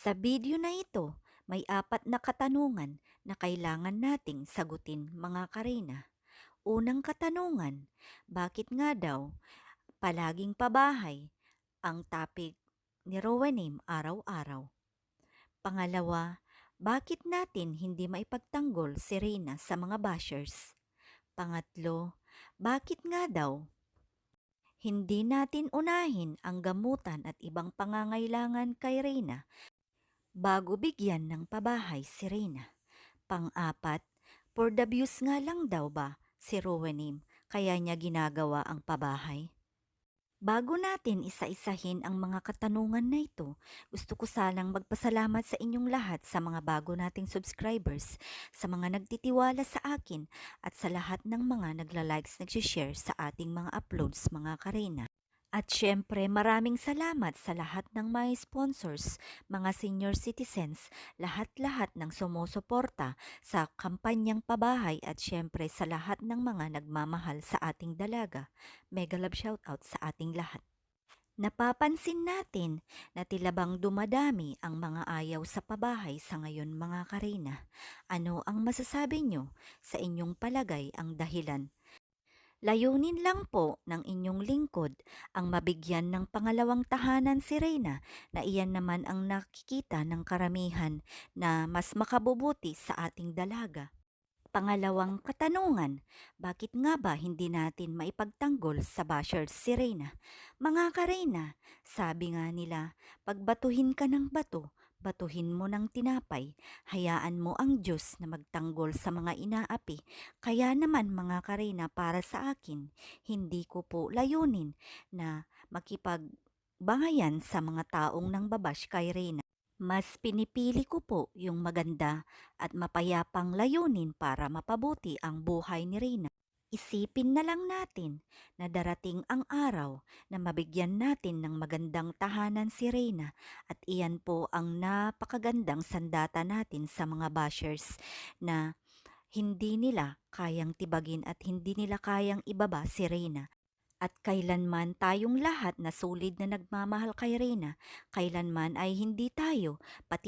Sa video na ito, may apat na katanungan na kailangan nating sagutin mga karina. Unang katanungan, bakit nga daw palaging pabahay ang topic ni Rowanim araw-araw? Pangalawa, bakit natin hindi maipagtanggol si Reyna sa mga bashers? Pangatlo, bakit nga daw hindi natin unahin ang gamutan at ibang pangangailangan kay Reyna bago bigyan ng pabahay si Reyna? Pang-apat, for the views nga lang daw ba si Rowanim kaya niya ginagawa ang pabahay? Bago natin isa-isahin ang mga katanungan na ito, gusto ko sanang magpasalamat sa inyong lahat sa mga bago nating subscribers, sa mga nagtitiwala sa akin at sa lahat ng mga nagla-likes, nagsishare sa ating mga uploads mga karina. At syempre maraming salamat sa lahat ng mga sponsors, mga senior citizens, lahat-lahat ng sumusuporta sa kampanyang pabahay at syempre sa lahat ng mga nagmamahal sa ating dalaga. Mega love shoutout sa ating lahat. Napapansin natin na tila bang dumadami ang mga ayaw sa pabahay sa ngayon mga karina. Ano ang masasabi nyo sa inyong palagay ang dahilan? Layunin lang po ng inyong lingkod ang mabigyan ng pangalawang tahanan si Reyna na iyan naman ang nakikita ng karamihan na mas makabubuti sa ating dalaga. Pangalawang katanungan, bakit nga ba hindi natin maipagtanggol sa basher si Reyna? Mga kareyna, sabi nga nila, pagbatuhin ka ng bato, batuhin mo ng tinapay, hayaan mo ang Diyos na magtanggol sa mga inaapi. Kaya naman mga kareyna para sa akin, hindi ko po layunin na makipagbangayan sa mga taong nang babash kay Reyna. Mas pinipili ko po yung maganda at mapayapang layunin para mapabuti ang buhay ni Reyna. Isipin na lang natin na darating ang araw na mabigyan natin ng magandang tahanan si Reyna at iyan po ang napakagandang sandata natin sa mga bashers na hindi nila kayang tibagin at hindi nila kayang ibaba si Reyna. At kailanman tayong lahat na solid na nagmamahal kay Reyna, kailanman ay hindi tayo pati.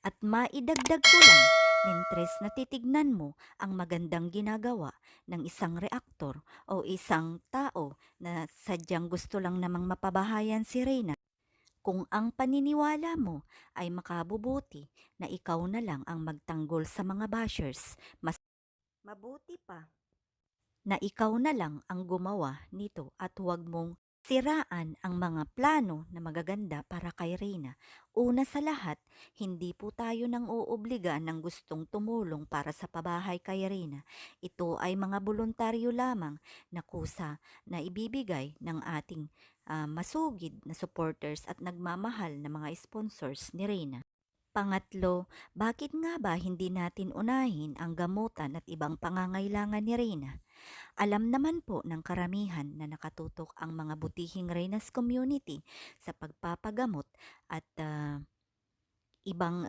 At maidagdag ko lang, Nintres, na titignan mo ang magandang ginagawa ng isang reaktor o isang tao na sadyang gusto lang namang mapabahayan si Reyna. Kung ang paniniwala mo ay makabubuti na ikaw na lang ang magtanggol sa mga bashers, mas mabuti pa na ikaw na lang ang gumawa nito at huwag mong siraan ang mga plano na magaganda para kay Reyna. Una sa lahat, hindi po tayo nang uubliga ng gustong tumulong para sa pabahay kay Reyna. Ito ay mga voluntaryo lamang na kusa na ibibigay ng ating masugid na supporters at nagmamahal na mga sponsors ni Reyna. Pangatlo, bakit nga ba hindi natin unahin ang gamutan at ibang pangangailangan ni Reyna? Alam naman po ng karamihan na nakatutok ang mga butihing Reynas community sa pagpapagamot at ibang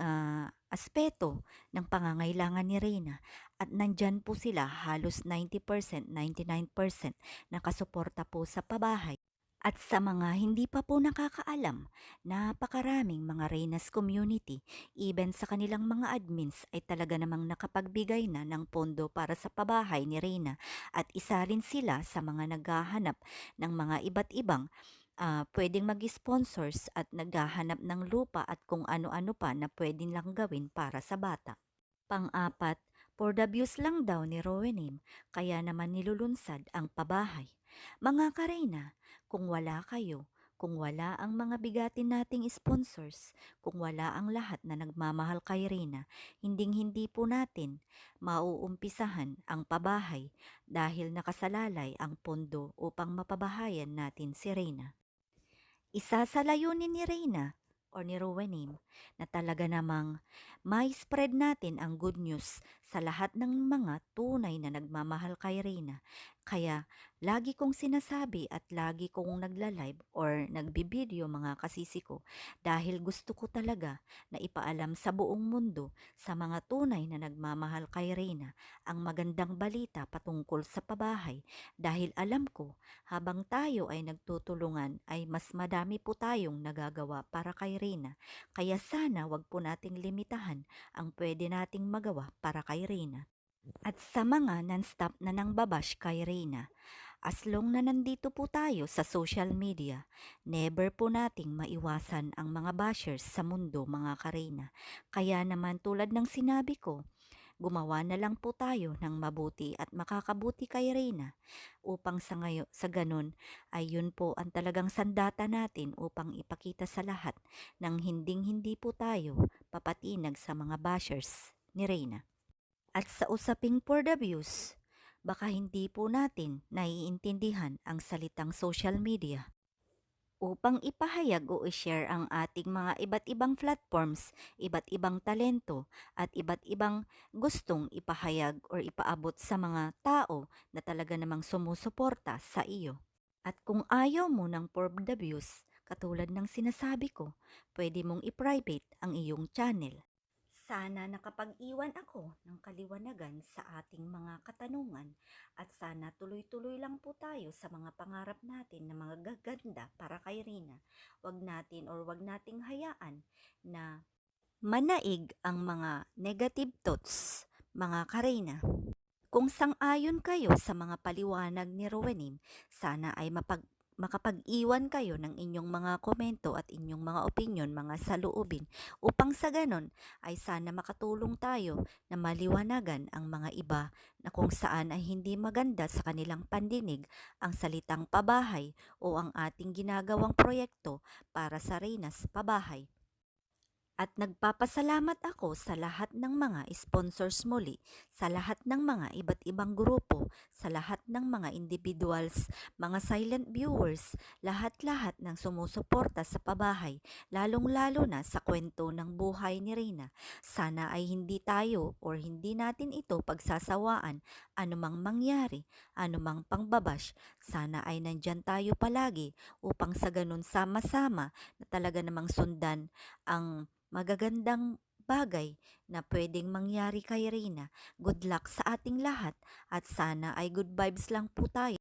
aspeto ng pangangailangan ni Reyna at nandyan po sila halos 90%, 99% nakasuporta po sa pabahay. At sa mga hindi pa po nakakaalam, napakaraming mga Reynas community, even sa kanilang mga admins ay talaga namang nakapagbigay na ng pondo para sa pabahay ni Reyna at isa rin sila sa mga naghahanap ng mga iba't ibang pwedeng mag-sponsors at naghahanap ng lupa at kung ano-ano pa na pwedeng lang gawin para sa bata. Pang-apat, for the views lang daw ni Rowenim, kaya naman nilulunsad ang pabahay. Mga kareyna, kung wala kayo, kung wala ang mga bigatin nating sponsors, kung wala ang lahat na nagmamahal kay Reyna, hinding-hindi po natin mauumpisahan ang pabahay dahil nakasalalay ang pondo upang mapabahayan natin si Reyna. Isa sa layunin ni Reyna o ni Rowenim na talaga namang may spread natin ang good news sa lahat ng mga tunay na nagmamahal kay Reyna. Kaya lagi kong sinasabi at lagi kong nagla-live or nagbibideo mga kasisi ko dahil gusto ko talaga na ipaalam sa buong mundo sa mga tunay na nagmamahal kay Reyna ang magandang balita patungkol sa pabahay dahil alam ko habang tayo ay nagtutulungan ay mas madami po tayong nagagawa para kay Reyna. Kaya sana wag po nating limitahan ang pwede nating magawa para kay Reyna. At sa mga non-stop na nang babash kay Reyna, as long na nandito po tayo sa social media, never po nating maiwasan ang mga bashers sa mundo mga kareyna. Kaya naman tulad ng sinabi ko, gumawa na lang po tayo ng mabuti at makakabuti kay Reyna upang sa ganun ay yun po ang talagang sandata natin upang ipakita sa lahat ng hinding-hindi po tayo papatinag sa mga bashers ni Reyna. At sa usaping for the views, baka hindi po natin naiintindihan ang salitang social media upang ipahayag o i-share ang ating mga iba't ibang platforms, iba't ibang talento, at iba't ibang gustong ipahayag or ipaabot sa mga tao na talaga namang sumusuporta sa iyo. At kung ayaw mo ng for the views, katulad ng sinasabi ko, pwede mong i-private ang iyong channel. Sana nakapag-iwan ako ng kaliwanagan sa ating mga katanungan at sana tuloy-tuloy lang po tayo sa mga pangarap natin na mga gaganda para kay Rina. Wag nating hayaan na manaig ang mga negative thoughts, mga karina. Kung sang-ayon kayo sa mga paliwanag ni Rowenim, sana ay makapag-iwan kayo ng inyong mga komento at inyong mga opinion, mga saloobin, upang sa ganon ay sana makatulong tayo na maliwanagan ang mga iba na kung saan ay hindi maganda sa kanilang pandinig ang salitang pabahay o ang ating ginagawang proyekto para sa Reynas Pabahay. At nagpapasalamat ako sa lahat ng mga sponsors muli, sa lahat ng mga iba't ibang grupo, sa lahat ng mga individuals, mga silent viewers, lahat-lahat ng sumusuporta sa pabahay, lalong-lalo na sa kwento ng buhay ni Rina. Sana ay hindi tayo or hindi natin ito pagsasawaan anumang mangyari, anumang pangbabash. Sana ay nandyan tayo palagi upang sa ganun sama-sama na talaga namang sundan ang magagandang bagay na pwedeng mangyari kay Reyna. Good luck sa ating lahat at sana ay good vibes lang po tayo.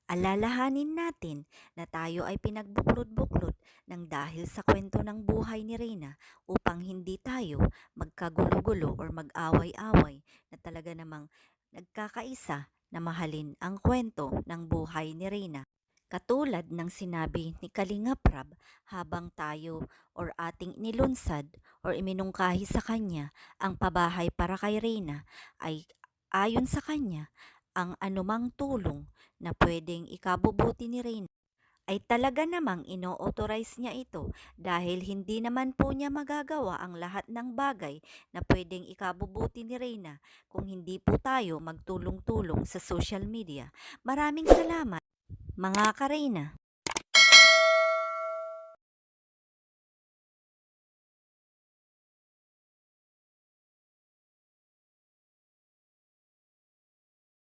Alalahanin natin na tayo ay pinagbuklod-buklod ng dahil sa kwento ng buhay ni Reyna upang hindi tayo magkagulo-gulo or mag-away-away na talaga namang nagkakaisa na mahalin ang kwento ng buhay ni Reyna. Katulad ng sinabi ni Kalinga Prab, habang tayo or ating nilunsad or iminungkahi sa kanya ang pabahay para kay Reyna ay ayon sa kanya ang anumang tulong na pwedeng ikabubuti ni Reyna ay talaga namang ino-authorize niya ito dahil hindi naman po niya magagawa ang lahat ng bagay na pwedeng ikabubuti ni Reyna kung hindi po tayo magtulong-tulong sa social media. Maraming salamat mga kareyna.